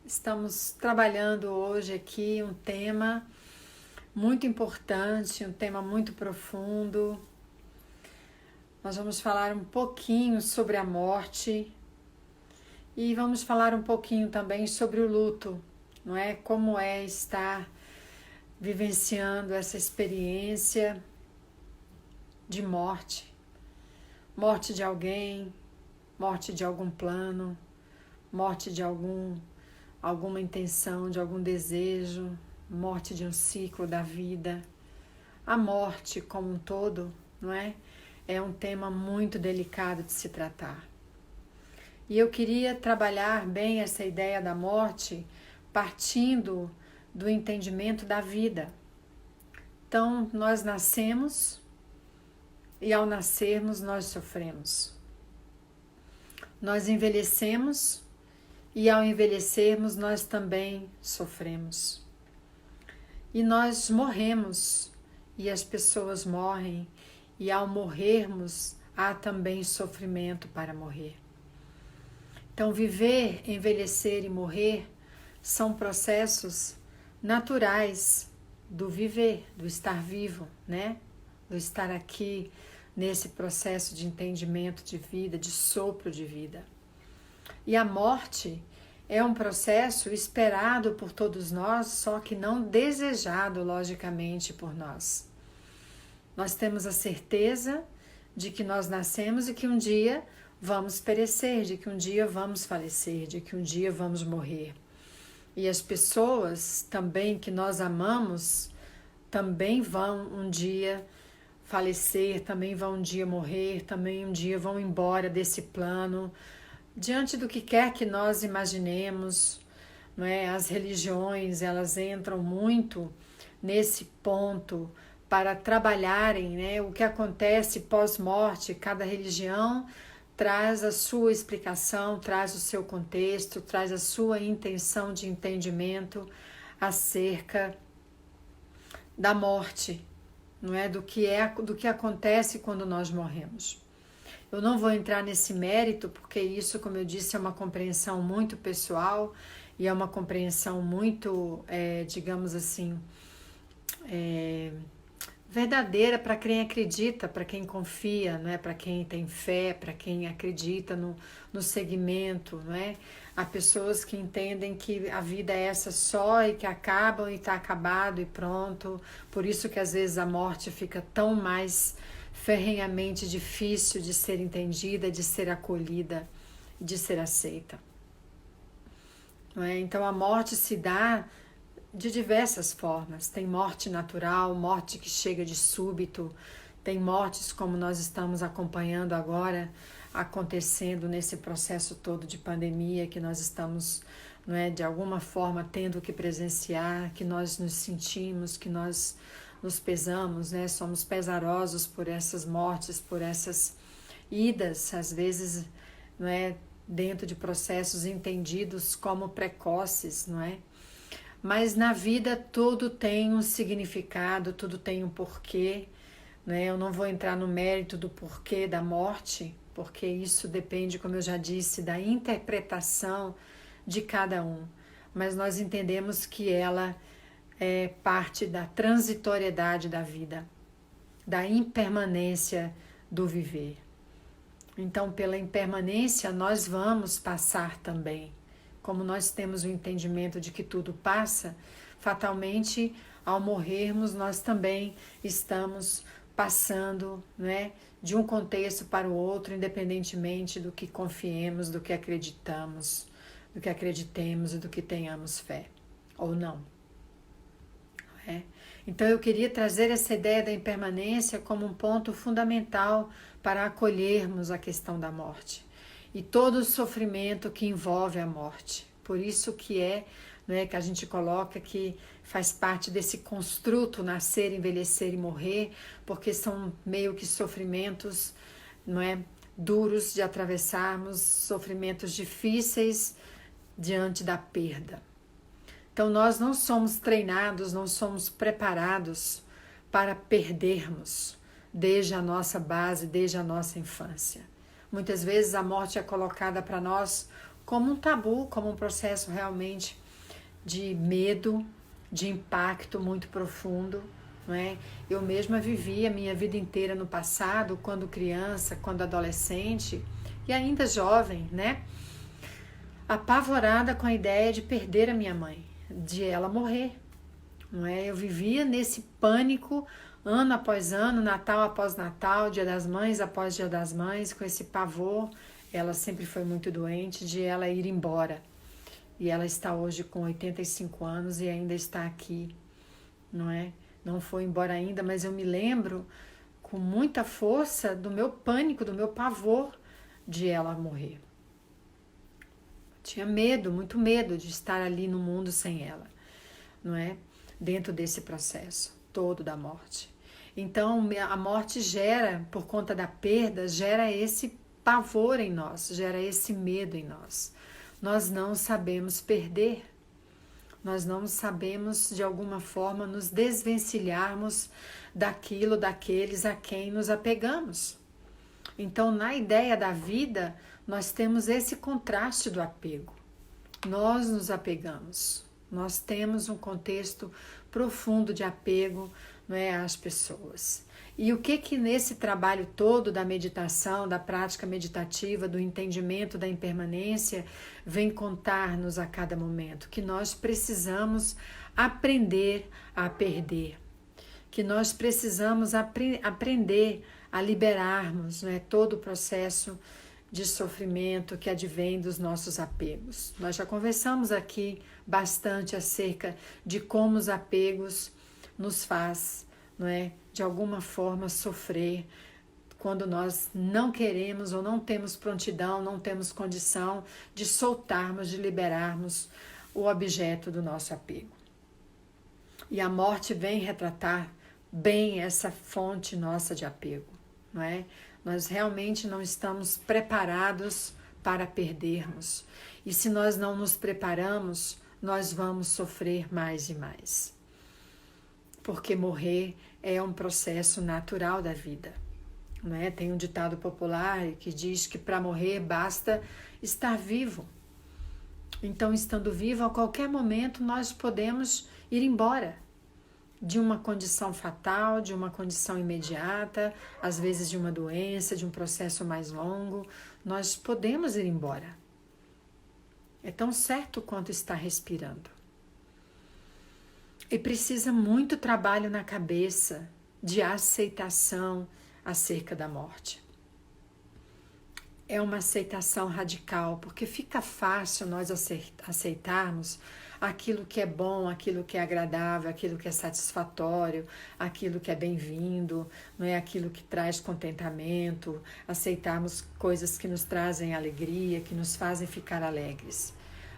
Estamos trabalhando hoje aqui um tema muito importante, um tema muito profundo. Nós vamos falar um pouquinho sobre a morte e vamos falar um pouquinho também sobre o luto, não é? Como é estar vivenciando essa experiência de morte. Morte de alguém, morte de algum plano, morte de alguma intenção, de algum desejo, morte de um ciclo da vida. A morte como um todo, não é? É um tema muito delicado de se tratar. E eu queria trabalhar bem essa ideia da morte partindo do entendimento da vida. Então, nós nascemos e ao nascermos nós sofremos. Nós envelhecemos e ao envelhecermos nós também sofremos. E nós morremos e as pessoas morrem e ao morrermos há também sofrimento para morrer. Então viver, envelhecer e morrer são processos naturais do viver, do estar vivo, né? Do estar aqui nesse processo de entendimento de vida, de sopro de vida. E a morte é um processo esperado por todos nós, só que não desejado, logicamente, por nós. Nós temos a certeza de que nós nascemos e que um dia vamos perecer, de que um dia vamos falecer, de que um dia vamos morrer. E as pessoas também que nós amamos também vão um dia falecer, também vão um dia morrer, também um dia vão embora desse plano. Diante do que quer que nós imaginemos, não é? As religiões, elas entram muito nesse ponto para trabalharem, né? O que acontece pós-morte. Cada religião traz a sua explicação, traz o seu contexto, traz a sua intenção de entendimento acerca da morte, não é? Do que acontece quando nós morremos. Eu não vou entrar nesse mérito, porque isso, como eu disse, é uma compreensão muito pessoal e é uma compreensão muito, digamos assim, verdadeira para quem acredita, para quem confia, não é? Para quem tem fé, para quem acredita no segmento, não é? Há pessoas que entendem que a vida é essa só e que acabam e está acabado e pronto. Por isso que às vezes a morte fica tão mais ferrenhamente difícil de ser entendida, de ser acolhida, de ser aceita. Não é? Então a morte se dá de diversas formas. Tem morte natural, morte que chega de súbito, tem mortes como nós estamos acompanhando agora, acontecendo nesse processo todo de pandemia que nós estamos, não é, de alguma forma tendo que presenciar, que nós nos sentimos, que nós nos pesamos, né? Somos pesarosos por essas mortes, por essas idas, às vezes, não é, dentro de processos entendidos como precoces, não é? Mas na vida tudo tem um significado, tudo tem um porquê, né? Eu não vou entrar no mérito do porquê da morte, porque isso depende, como eu já disse, da interpretação de cada um. Mas nós entendemos que ela é parte da transitoriedade da vida, da impermanência do viver. Então, pela impermanência, nós vamos passar também. Como nós temos o entendimento de que tudo passa, fatalmente, ao morrermos, nós também estamos passando, né, de um contexto para o outro, independentemente do que confiemos, do que acreditamos, do que acreditemos e do que tenhamos fé, ou não. Então eu queria trazer essa ideia da impermanência como um ponto fundamental para acolhermos a questão da morte e todo o sofrimento que envolve a morte. Por isso que né, que a gente coloca que faz parte desse construto nascer, envelhecer e morrer, porque são meio que sofrimentos, não é, duros de atravessarmos, sofrimentos difíceis diante da perda. Então nós não somos treinados, não somos preparados para perdermos desde a nossa base, desde a nossa infância. Muitas vezes a morte é colocada para nós como um tabu, como um processo realmente de medo, de impacto muito profundo, não é? Eu mesma vivi a minha vida inteira no passado, quando criança, quando adolescente e ainda jovem, né? Apavorada com a ideia de perder a minha mãe, de ela morrer, não é? Eu vivia nesse pânico ano após ano, Natal após Natal, Dia das Mães após Dia das Mães, com esse pavor. Ela sempre foi muito doente, de ela ir embora. E ela está hoje com 85 anos e ainda está aqui, não é? Não foi embora ainda, mas eu me lembro com muita força do meu pânico, do meu pavor de ela morrer. Tinha medo, muito medo de estar ali no mundo sem ela, não é? Dentro desse processo todo da morte. Então, a morte gera, por conta da perda, gera esse pavor em nós, gera esse medo em nós. Nós não sabemos perder, nós não sabemos de alguma forma nos desvencilharmos daquilo, daqueles a quem nos apegamos. Então, na ideia da vida, nós temos esse contraste do apego. Nós nos apegamos, nós temos um contexto profundo de apego, não é, às pessoas. E o que nesse trabalho todo da meditação, da prática meditativa, do entendimento da impermanência, vem contar-nos a cada momento? Que nós precisamos aprender a perder, que nós precisamos aprender a liberarmos, não é, todo o processo de sofrimento que advém dos nossos apegos. Nós já conversamos aqui bastante acerca de como os apegos nos faz, não é, de alguma forma sofrer quando nós não queremos ou não temos prontidão, não temos condição de soltarmos, de liberarmos o objeto do nosso apego. E a morte vem retratar bem essa fonte nossa de apego, não é? Nós realmente não estamos preparados para perdermos. E se nós não nos preparamos, nós vamos sofrer mais e mais. Porque morrer é um processo natural da vida, não é? Tem um ditado popular que diz que para morrer basta estar vivo. Então, estando vivo, a qualquer momento nós podemos ir embora de uma condição fatal, de uma condição imediata, às vezes de uma doença, de um processo mais longo. Nós podemos ir embora. É tão certo quanto estar respirando. E precisa muito trabalho na cabeça de aceitação acerca da morte. É uma aceitação radical, porque fica fácil nós aceitarmos aquilo que é bom, aquilo que é agradável, aquilo que é satisfatório, aquilo que é bem-vindo, não é, aquilo que traz contentamento, aceitarmos coisas que nos trazem alegria, que nos fazem ficar alegres.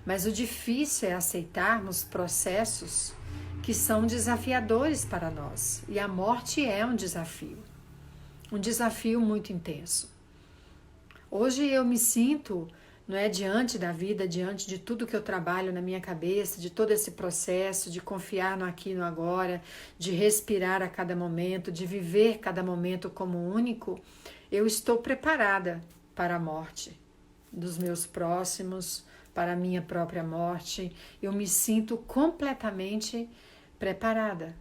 Mas o difícil é aceitarmos processos que são desafiadores para nós. E a morte é um desafio muito intenso. Hoje eu me sinto, não é, diante da vida, diante de tudo que eu trabalho na minha cabeça, de todo esse processo, de confiar no aqui e no agora, de respirar a cada momento, de viver cada momento como único, eu estou preparada para a morte dos meus próximos, para a minha própria morte. Eu me sinto completamente preparada.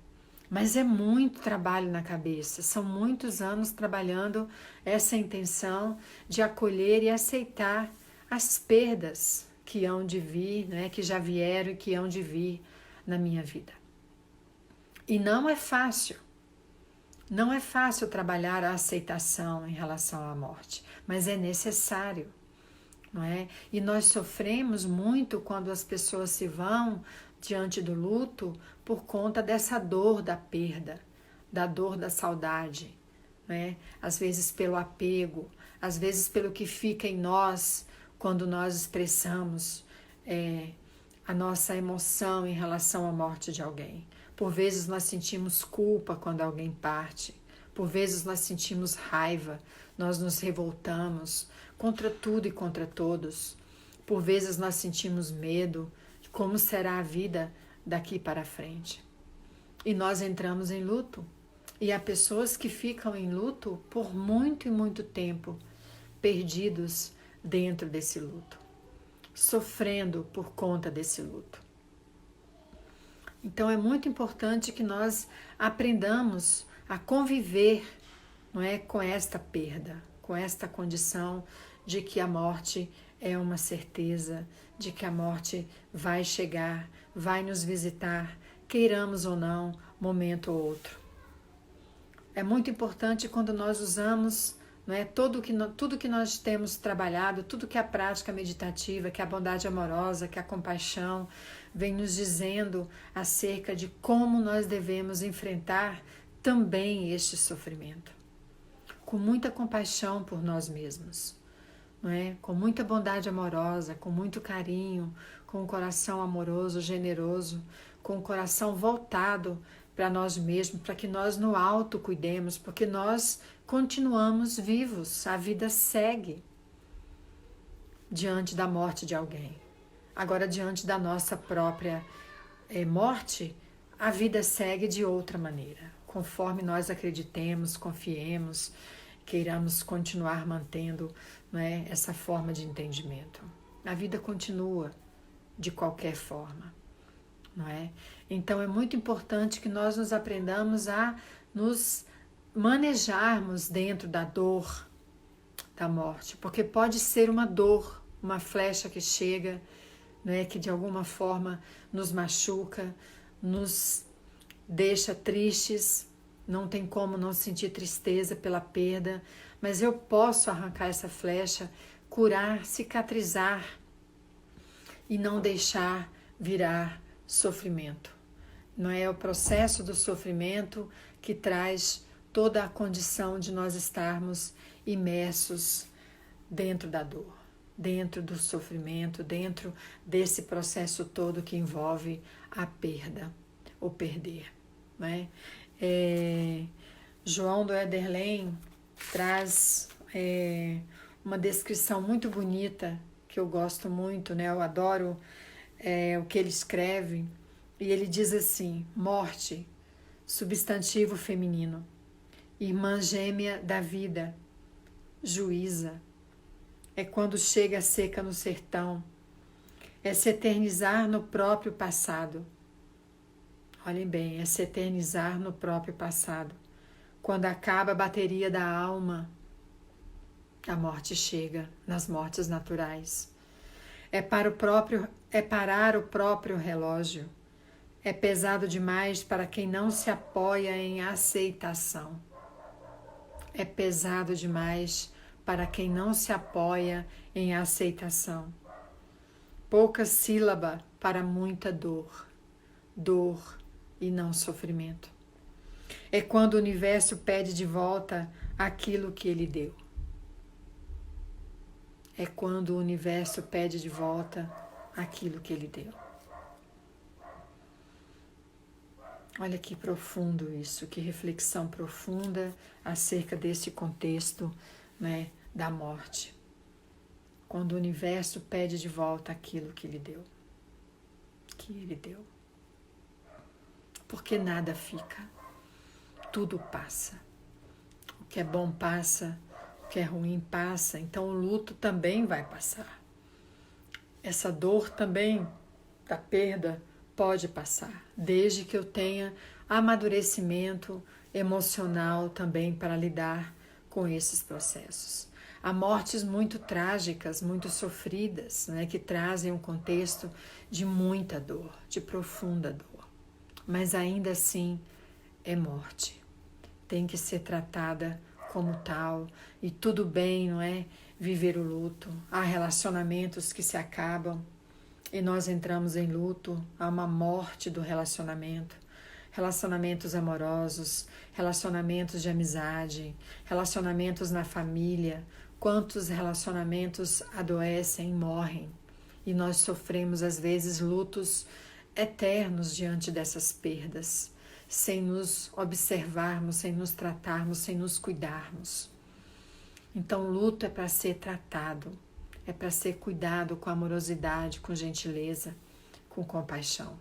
Mas é muito trabalho na cabeça, são muitos anos trabalhando essa intenção de acolher e aceitar as perdas que hão de vir, né, que já vieram e que hão de vir na minha vida. E não é fácil trabalhar a aceitação em relação à morte, mas é necessário, não é? E nós sofremos muito quando as pessoas se vão diante do luto por conta dessa dor da perda, da dor da saudade, né? Às vezes pelo apego, às vezes pelo que fica em nós quando nós expressamos a nossa emoção em relação à morte de alguém. Por vezes nós sentimos culpa quando alguém parte, por vezes nós sentimos raiva, nós nos revoltamos contra tudo e contra todos. Por vezes nós sentimos medo de como será a vida daqui para frente. E nós entramos em luto. E há pessoas que ficam em luto por muito e muito tempo, perdidos dentro desse luto. sofrendo por conta desse luto. Então é muito importante que nós aprendamos a conviver, não é, com esta perda, com esta condição de que a morte é uma certeza, de que a morte vai chegar, vai nos visitar, queiramos ou não, momento ou outro. É muito importante quando nós usamos, não é, tudo que nós temos trabalhado, tudo que a prática meditativa, que a bondade amorosa, que a compaixão vem nos dizendo acerca de como nós devemos enfrentar também este sofrimento. Com muita compaixão por nós mesmos, não é? Com muita bondade amorosa, com muito carinho, com um coração amoroso, generoso, com um coração voltado para nós mesmos, para que nós no alto cuidemos, porque nós continuamos vivos, a vida segue diante da morte de alguém. Agora, diante da nossa própria morte, a vida segue de outra maneira, conforme nós acreditemos, confiemos, queiramos continuar mantendo, não é, essa forma de entendimento. A vida continua de qualquer forma, não é? Então é muito importante que nós nos aprendamos a nos manejarmos dentro da dor da morte, porque pode ser uma dor, uma flecha que chega, né, que de alguma forma nos machuca, nos deixa tristes, não tem como não sentir tristeza pela perda, mas eu posso arrancar essa flecha, curar, cicatrizar e não deixar virar sofrimento. Não é o processo do sofrimento que traz toda a condição de nós estarmos imersos dentro da dor, dentro do sofrimento, dentro desse processo todo que envolve a perda, o perder, né? João do Ederlen traz uma descrição muito bonita, que eu gosto muito, né? Eu adoro o que ele escreve, e ele diz assim: morte, substantivo feminino, irmã gêmea da vida, juíza, é quando chega a seca no sertão, é se eternizar no próprio passado. Olhem bem, é se eternizar no próprio passado. Quando acaba a bateria da alma, a morte chega nas mortes naturais. É parar o próprio relógio. É pesado demais para quem não se apoia em aceitação. É pesado demais para quem não se apoia em aceitação. Pouca sílaba para muita dor. Dor e não sofrimento. É quando o universo pede de volta aquilo que ele deu. É quando o universo pede de volta aquilo que ele deu. Olha que profundo isso, que reflexão profunda acerca desse contexto, né, da morte. Quando o universo pede de volta aquilo que ele deu. Que ele deu. Porque nada fica, tudo passa. O que é bom passa, o que é ruim passa, então o luto também vai passar. Essa dor também da perda pode passar, desde que eu tenha amadurecimento emocional também para lidar com esses processos. Há mortes muito trágicas, muito sofridas, né, que trazem um contexto de muita dor, de profunda dor. Mas ainda assim é morte. Tem que ser tratada como tal. E tudo bem, não é? Viver o luto. Há relacionamentos que se acabam e nós entramos em luto. Há uma morte do relacionamento. Relacionamentos amorosos, relacionamentos de amizade, relacionamentos na família. Quantos relacionamentos adoecem, morrem. E nós sofremos às vezes lutos eternos diante dessas perdas, sem nos observarmos, sem nos tratarmos, sem nos cuidarmos. Então, luto é para ser tratado, é para ser cuidado com amorosidade, com gentileza, com compaixão.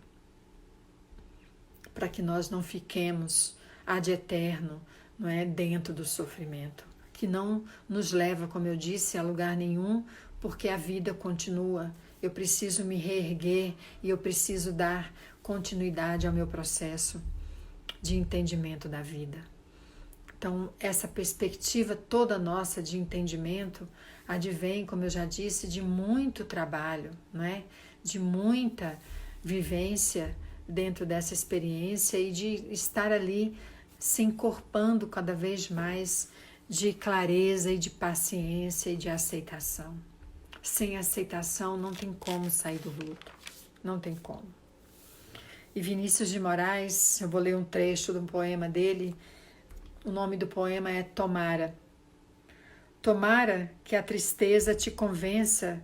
Para que nós não fiquemos ad eterno, não é, dentro do sofrimento, que não nos leva, como eu disse, a lugar nenhum, porque a vida continua eu preciso me reerguer e eu preciso dar continuidade ao meu processo de entendimento da vida. Então, essa perspectiva toda nossa de entendimento advém, como eu já disse, de muito trabalho, não é? De muita vivência dentro dessa experiência e de estar ali se encorpando cada vez mais de clareza e de paciência e de aceitação. Sem aceitação não tem como sair do luto, não tem como. E Vinícius de Moraes, eu vou ler um trecho de um poema dele. O nome do poema é Tomara. Tomara que a tristeza te convença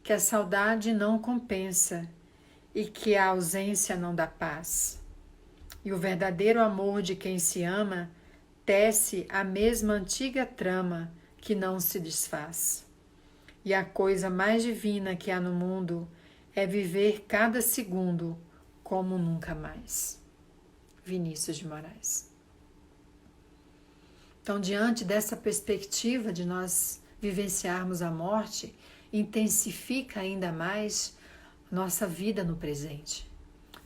que a saudade não compensa e que a ausência não dá paz. E o verdadeiro amor de quem se ama tece a mesma antiga trama que não se desfaz. E a coisa mais divina que há no mundo é viver cada segundo como nunca mais. Vinícius de Moraes. Então, diante dessa perspectiva de nós vivenciarmos a morte, intensifica ainda mais nossa vida no presente,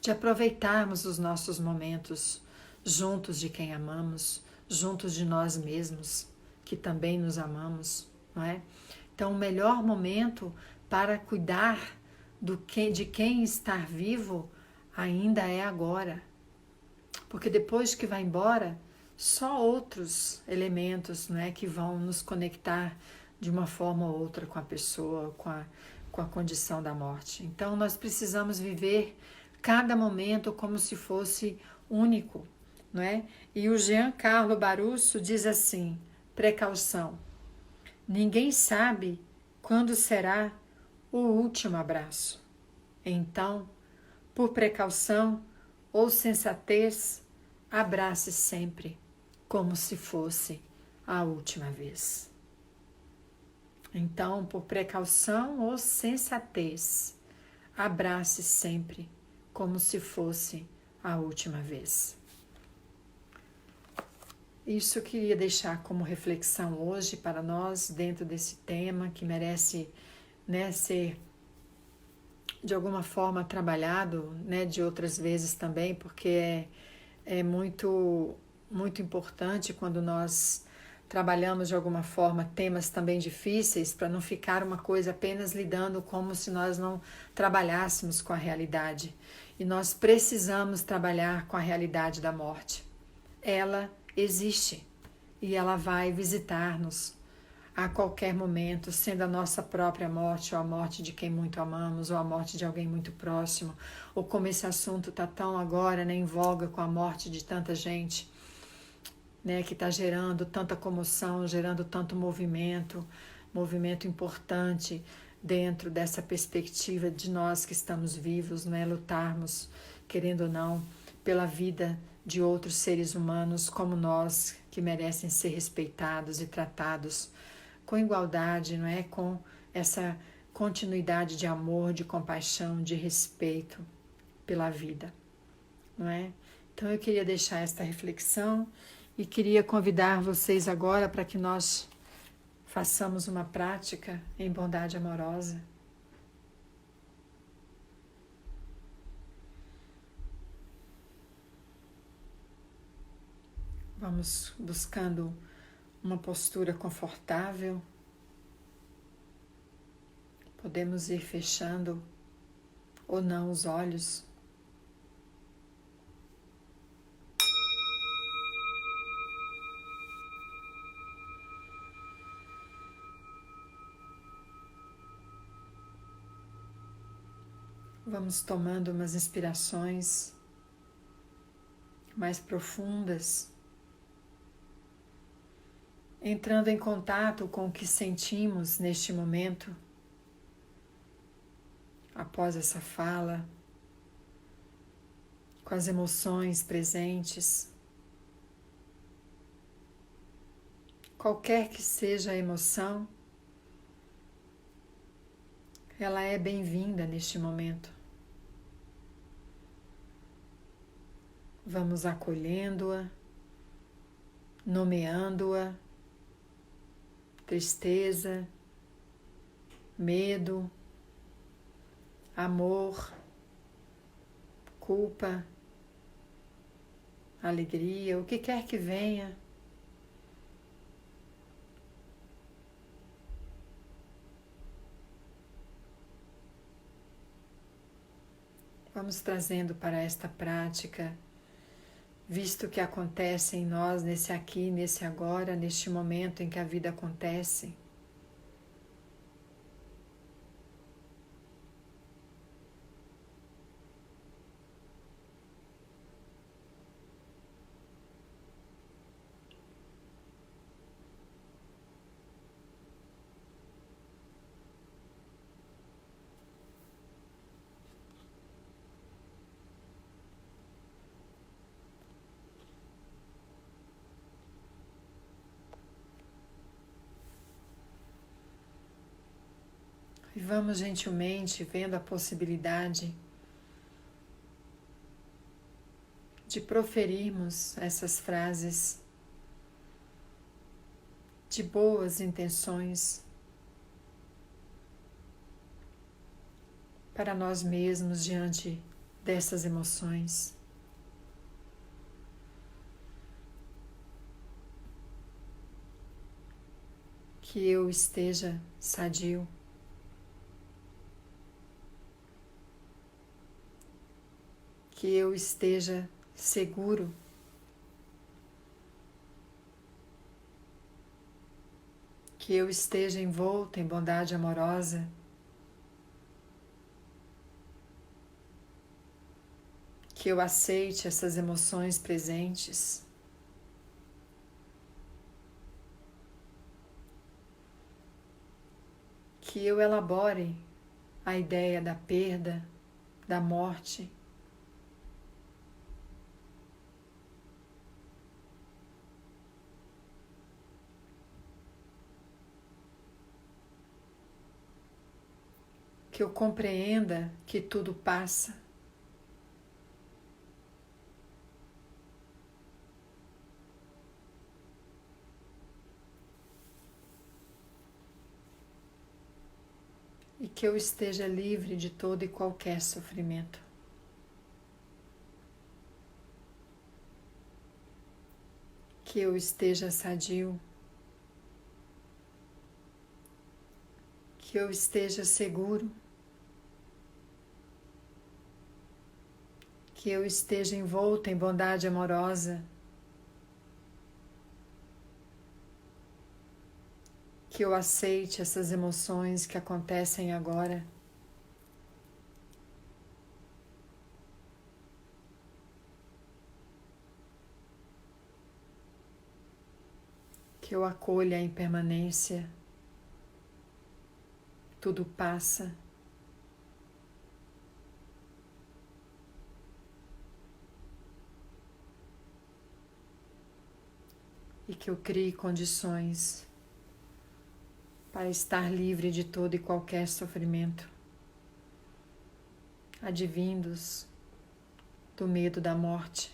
de aproveitarmos os nossos momentos juntos de quem amamos, juntos de nós mesmos, que também nos amamos, não é? Então, o melhor momento para cuidar de quem está vivo ainda é agora, porque depois que vai embora, só outros elementos, né, que vão nos conectar de uma forma ou outra com a pessoa, com a condição da morte. Então, nós precisamos viver cada momento como se fosse único, não é? E o Giancarlo Barusso diz assim: precaução. Ninguém sabe quando será o último abraço. Então, por precaução ou sensatez, abrace sempre, como se fosse a última vez. Então, por precaução ou sensatez, abrace sempre, como se fosse a última vez. Isso eu queria deixar como reflexão hoje para nós, dentro desse tema que merece, né, ser de alguma forma trabalhado, né, de outras vezes também, porque é muito importante quando nós trabalhamos de alguma forma temas também difíceis, para não ficar uma coisa apenas lidando como se nós não trabalhássemos com a realidade. E nós precisamos trabalhar com a realidade da morte. Ela existe e ela vai visitar-nos a qualquer momento, sendo a nossa própria morte, ou a morte de quem muito amamos, ou a morte de alguém muito próximo, ou como esse assunto está tão agora, né, em voga com a morte de tanta gente, né, que está gerando tanta comoção, gerando tanto movimento importante dentro dessa perspectiva de nós que estamos vivos, né, lutarmos, querendo ou não, pela vida de outros seres humanos como nós, que merecem ser respeitados e tratados com igualdade, não é? Com essa continuidade de amor, de compaixão, de respeito pela vida, não é? Então eu queria deixar esta reflexão e queria convidar vocês agora para que nós façamos uma prática em bondade amorosa. Vamos buscando uma postura confortável. Podemos ir fechando ou não os olhos. Vamos tomando umas inspirações mais profundas, entrando em contato com o que sentimos neste momento, após essa fala, com as emoções presentes. Qualquer que seja a emoção, ela é bem-vinda neste momento. Vamos acolhendo-a, nomeando-a, tristeza, medo, amor, culpa, alegria, o que quer que venha. Vamos trazendo para esta prática, visto que acontece em nós, nesse aqui, nesse agora, neste momento em que a vida acontece. E vamos gentilmente vendo a possibilidade de proferirmos essas frases de boas intenções para nós mesmos diante dessas emoções. Que eu esteja sadio. Que eu esteja seguro. Que eu esteja envolto em bondade amorosa. Que eu aceite essas emoções presentes. Que eu elabore a ideia da perda, da morte. Que eu compreenda que tudo passa. E que eu esteja livre de todo e qualquer sofrimento. Que eu esteja sadio. Que eu esteja seguro. Que eu esteja envolto em bondade amorosa. Que eu aceite essas emoções que acontecem agora. Que eu acolha a impermanência. Tudo passa. E que eu crie condições para estar livre de todo e qualquer sofrimento, advindos do medo da morte.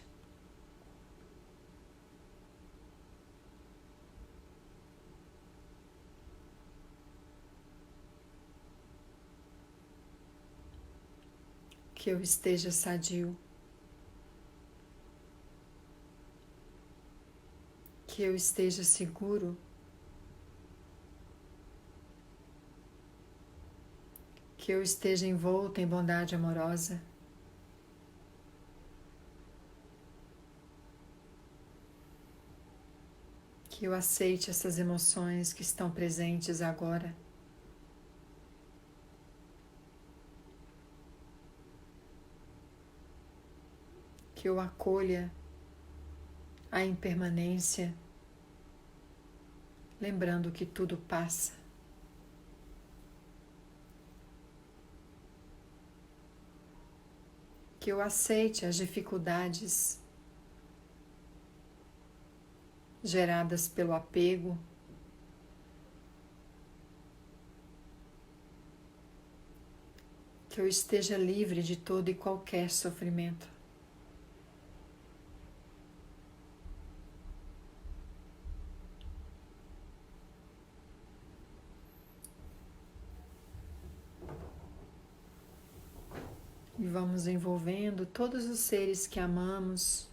Que eu esteja sadio. Que eu esteja seguro. Que eu esteja envolto em bondade amorosa. Que eu aceite essas emoções que estão presentes agora. Que eu acolha a impermanência, lembrando que tudo passa. Que eu aceite as dificuldades geradas pelo apego. Que eu esteja livre de todo e qualquer sofrimento. vamos envolvendo todos os seres que amamos,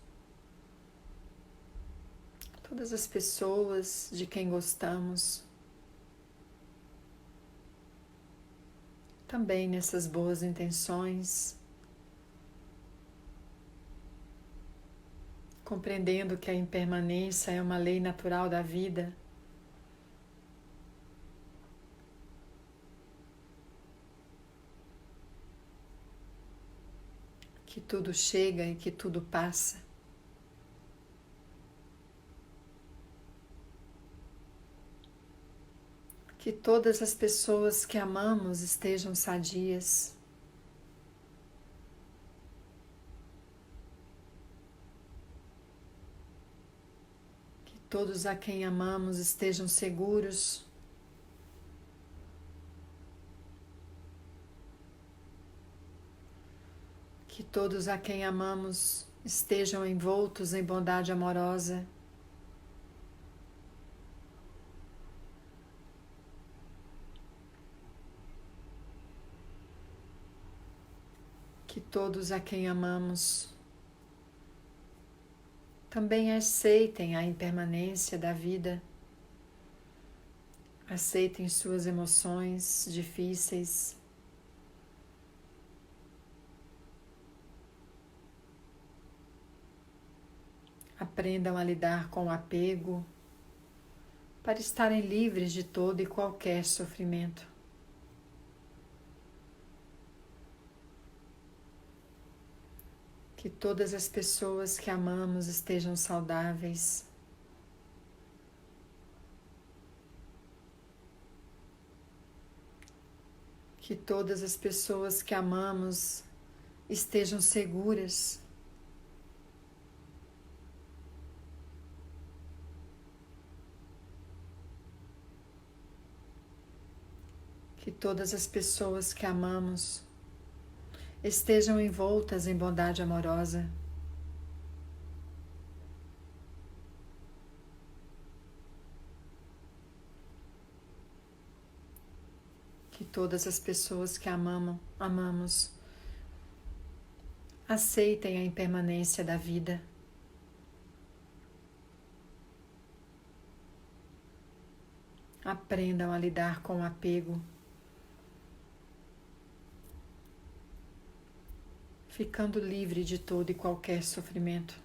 todas as pessoas de quem gostamos, também nessas boas intenções, compreendendo que a impermanência é uma lei natural da vida. Que tudo chega e que tudo passa. Que todas as pessoas que amamos estejam sadias. Que todos a quem amamos estejam seguros. Que todos a quem amamos estejam envoltos em bondade amorosa. Que todos a quem amamos também aceitem a impermanência da vida, aceitem suas emoções difíceis, aprendam a lidar com o apego para estarem livres de todo e qualquer sofrimento. Que todas as pessoas que amamos estejam saudáveis. Que todas as pessoas que amamos estejam seguras. Que todas as pessoas que amamos estejam envoltas em bondade amorosa. Que todas as pessoas que amamos aceitem a impermanência da vida. Aprendam a lidar com o apego, ficando livre de todo e qualquer sofrimento.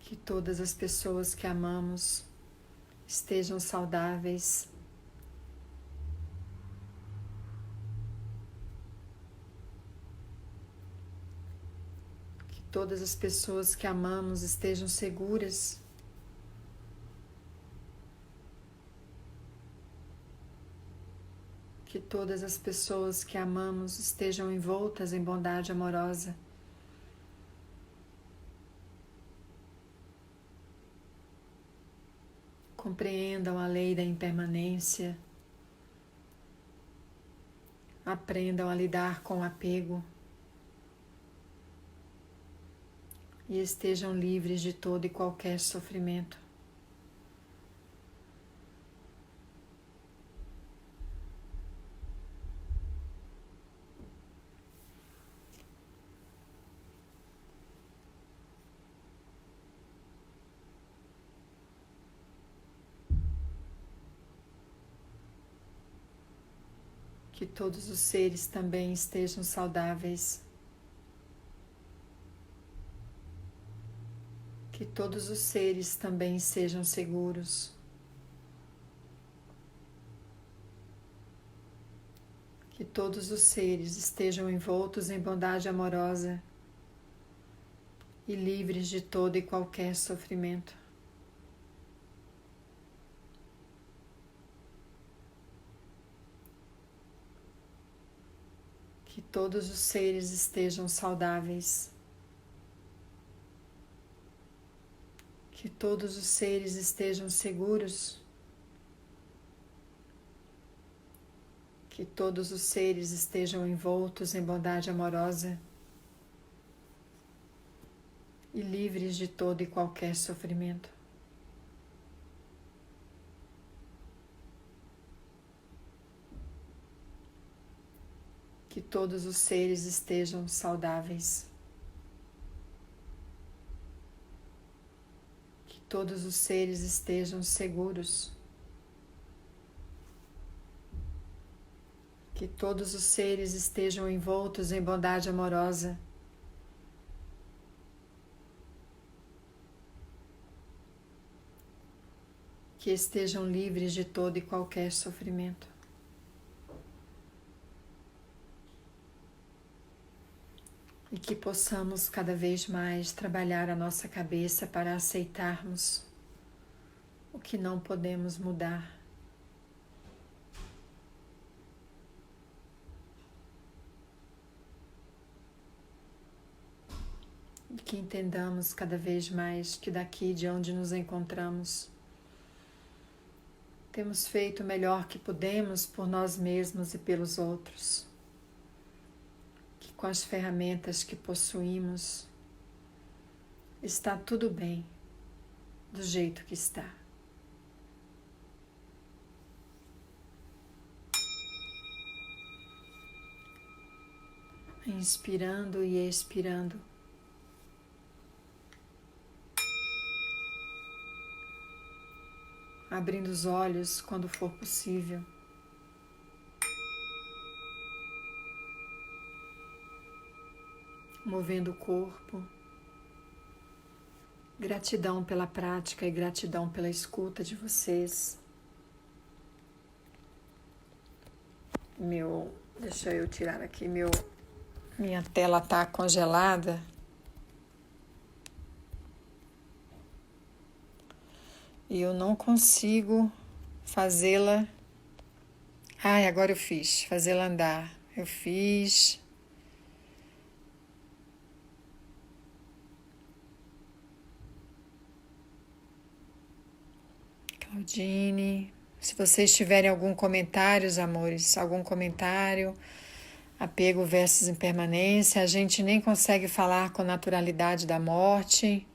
Que todas as pessoas que amamos estejam saudáveis. Que todas as pessoas que amamos estejam seguras. Que todas as pessoas que amamos estejam envoltas em bondade amorosa. Compreendam a lei da impermanência. Aprendam a lidar com o apego. E estejam livres de todo e qualquer sofrimento. Que todos os seres também estejam saudáveis. Que todos os seres também sejam seguros. Que todos os seres estejam envoltos em bondade amorosa e livres de todo e qualquer sofrimento. Que todos os seres estejam saudáveis. Que todos os seres estejam seguros. Que todos os seres estejam envoltos em bondade amorosa e livres de todo e qualquer sofrimento. Que todos os seres estejam saudáveis. Que todos os seres estejam seguros. Que todos os seres estejam envoltos em bondade amorosa. Que estejam livres de todo e qualquer sofrimento. E que possamos cada vez mais trabalhar a nossa cabeça para aceitarmos o que não podemos mudar. E que entendamos cada vez mais que daqui de onde nos encontramos, temos feito o melhor que podemos por nós mesmos e pelos outros. Que com as ferramentas que possuímos, está tudo bem do jeito que está. Inspirando e expirando. Abrindo os olhos quando for possível. Movendo o corpo. Gratidão pela prática e gratidão pela escuta de vocês. Deixa eu tirar aqui, minha tela está congelada. E eu não consigo fazê-la. Agora eu fiz, fazê-la andar. Eu fiz. Claudine, se vocês tiverem algum comentário, amores, algum comentário, apego versus impermanência, a gente nem consegue falar com naturalidade da morte.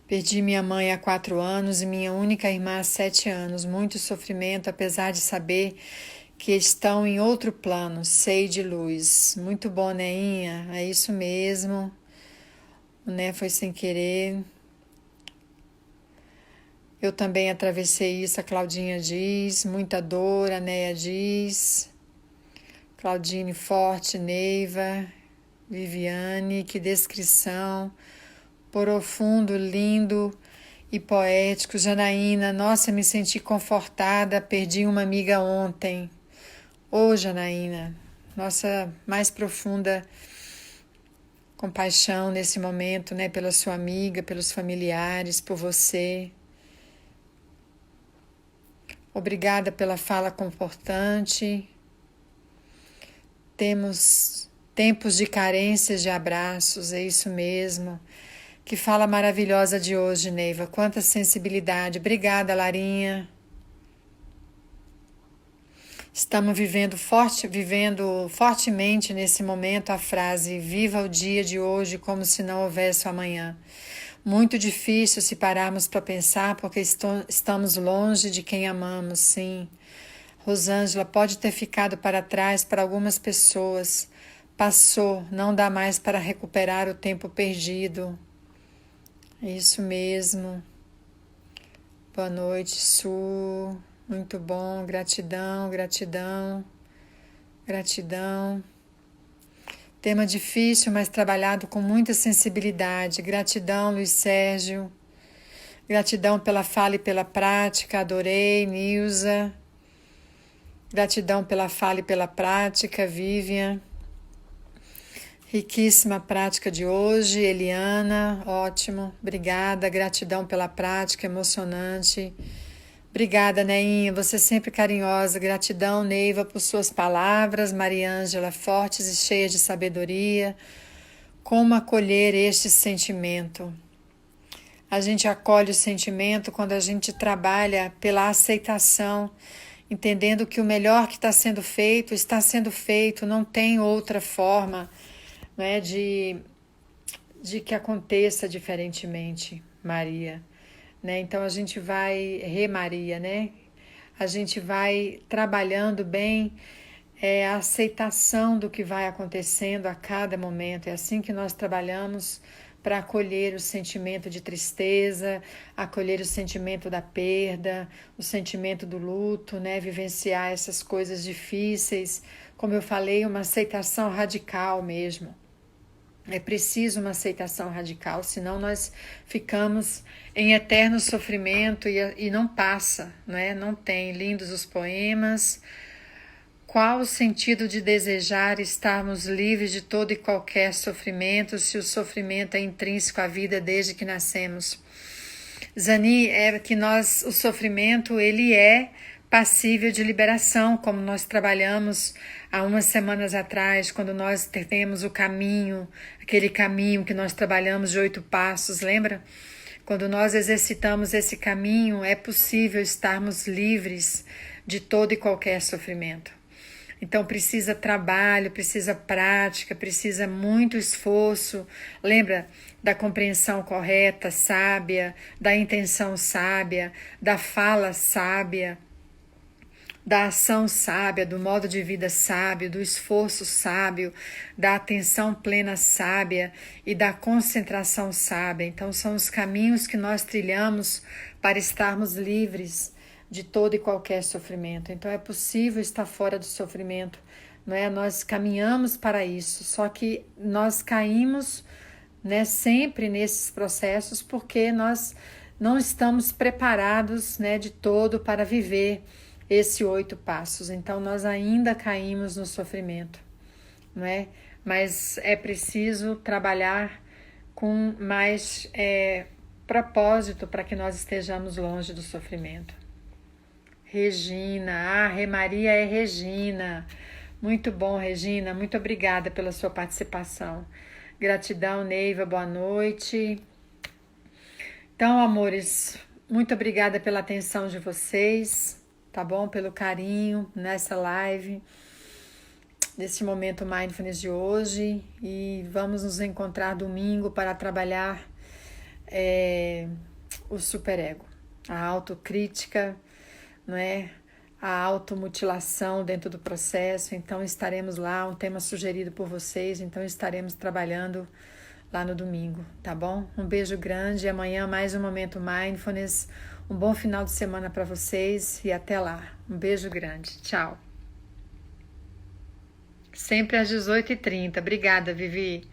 Perdi minha mãe há 4 anos e minha única irmã há 7 anos. Muito sofrimento, apesar de saber que estão em outro plano. Sei de luz. Muito bom, Neinha. É isso mesmo. O Né foi sem querer. Eu também atravessei isso, a Claudinha diz. Muita dor, a Neia diz. Claudine forte, Neiva, Viviane, que descrição. Profundo, lindo e poético. Janaína, nossa, me senti confortada, perdi uma amiga ontem. Ô, Janaína, nossa mais profunda compaixão nesse momento, né, pela sua amiga, pelos familiares, por você. Obrigada pela fala confortante. Temos tempos de carências de abraços, é isso mesmo. Que fala maravilhosa de hoje, Neiva. Quanta sensibilidade. Obrigada, Larinha. Estamos vivendo fortemente nesse momento a frase viva o dia de hoje como se não houvesse o amanhã. Muito difícil se pararmos para pensar porque estamos longe de quem amamos, sim. Rosângela, pode ter ficado para trás para algumas pessoas. Passou, não dá mais para recuperar o tempo perdido. Isso mesmo. Boa noite, Su. Muito bom. Gratidão, gratidão, gratidão. Tema difícil, mas trabalhado com muita sensibilidade. Gratidão, Luiz Sérgio. Gratidão pela fala e pela prática. Adorei, Nilza. Gratidão pela fala e pela prática, Vivian. Riquíssima prática de hoje, Eliana, ótimo, obrigada, gratidão pela prática, emocionante. Obrigada, Neinha, você sempre carinhosa, gratidão, Neiva, por suas palavras, Mariângela, fortes e cheias de sabedoria. Como acolher este sentimento? A gente acolhe o sentimento quando a gente trabalha pela aceitação, entendendo que o melhor que está sendo feito, não tem outra forma, né, de que aconteça diferentemente, Maria, né? Então a gente vai, Maria, né? A gente vai trabalhando bem a aceitação do que vai acontecendo a cada momento. É assim que nós trabalhamos para acolher o sentimento de tristeza, acolher o sentimento da perda, o sentimento do luto, né? Vivenciar essas coisas difíceis. Como eu falei, uma aceitação radical mesmo. É preciso uma aceitação radical, senão nós ficamos em eterno sofrimento e não passa, né? Não tem. Lindos os poemas. Qual o sentido de desejar estarmos livres de todo e qualquer sofrimento, se o sofrimento é intrínseco à vida desde que nascemos? Zani, é que o sofrimento, ele é passível de liberação, como nós trabalhamos há umas semanas atrás, quando nós temos o caminho, aquele caminho que nós trabalhamos de 8 passos, lembra? Quando nós exercitamos esse caminho, é possível estarmos livres de todo e qualquer sofrimento. Então precisa trabalho, precisa prática, precisa muito esforço. Lembra da compreensão correta, sábia, da intenção sábia, da fala sábia, da ação sábia, do modo de vida sábio, do esforço sábio, da atenção plena sábia e da concentração sábia. Então são os caminhos que nós trilhamos para estarmos livres de todo e qualquer sofrimento. Então é possível estar fora do sofrimento, não é? Nós caminhamos para isso, só que nós caímos, né, sempre nesses processos porque nós não estamos preparados, né, de todo para viver esses 8 passos. Então nós ainda caímos no sofrimento, não é? Mas é preciso trabalhar com mais propósito para que nós estejamos longe do sofrimento. Regina, Maria é Regina. Muito bom, Regina, muito obrigada pela sua participação. Gratidão, Neiva, boa noite. Então, amores, muito obrigada pela atenção de vocês, tá bom? Pelo carinho nessa live, nesse momento Mindfulness de hoje. E vamos nos encontrar domingo para trabalhar o superego, a autocrítica, não é? A automutilação dentro do processo. Então estaremos lá, um tema sugerido por vocês, então estaremos trabalhando lá no domingo, tá bom? Um beijo grande e amanhã mais um Momento Mindfulness. Um bom final de semana para vocês e até lá. Um beijo grande. Tchau. Sempre às 18h30. Obrigada, Vivi.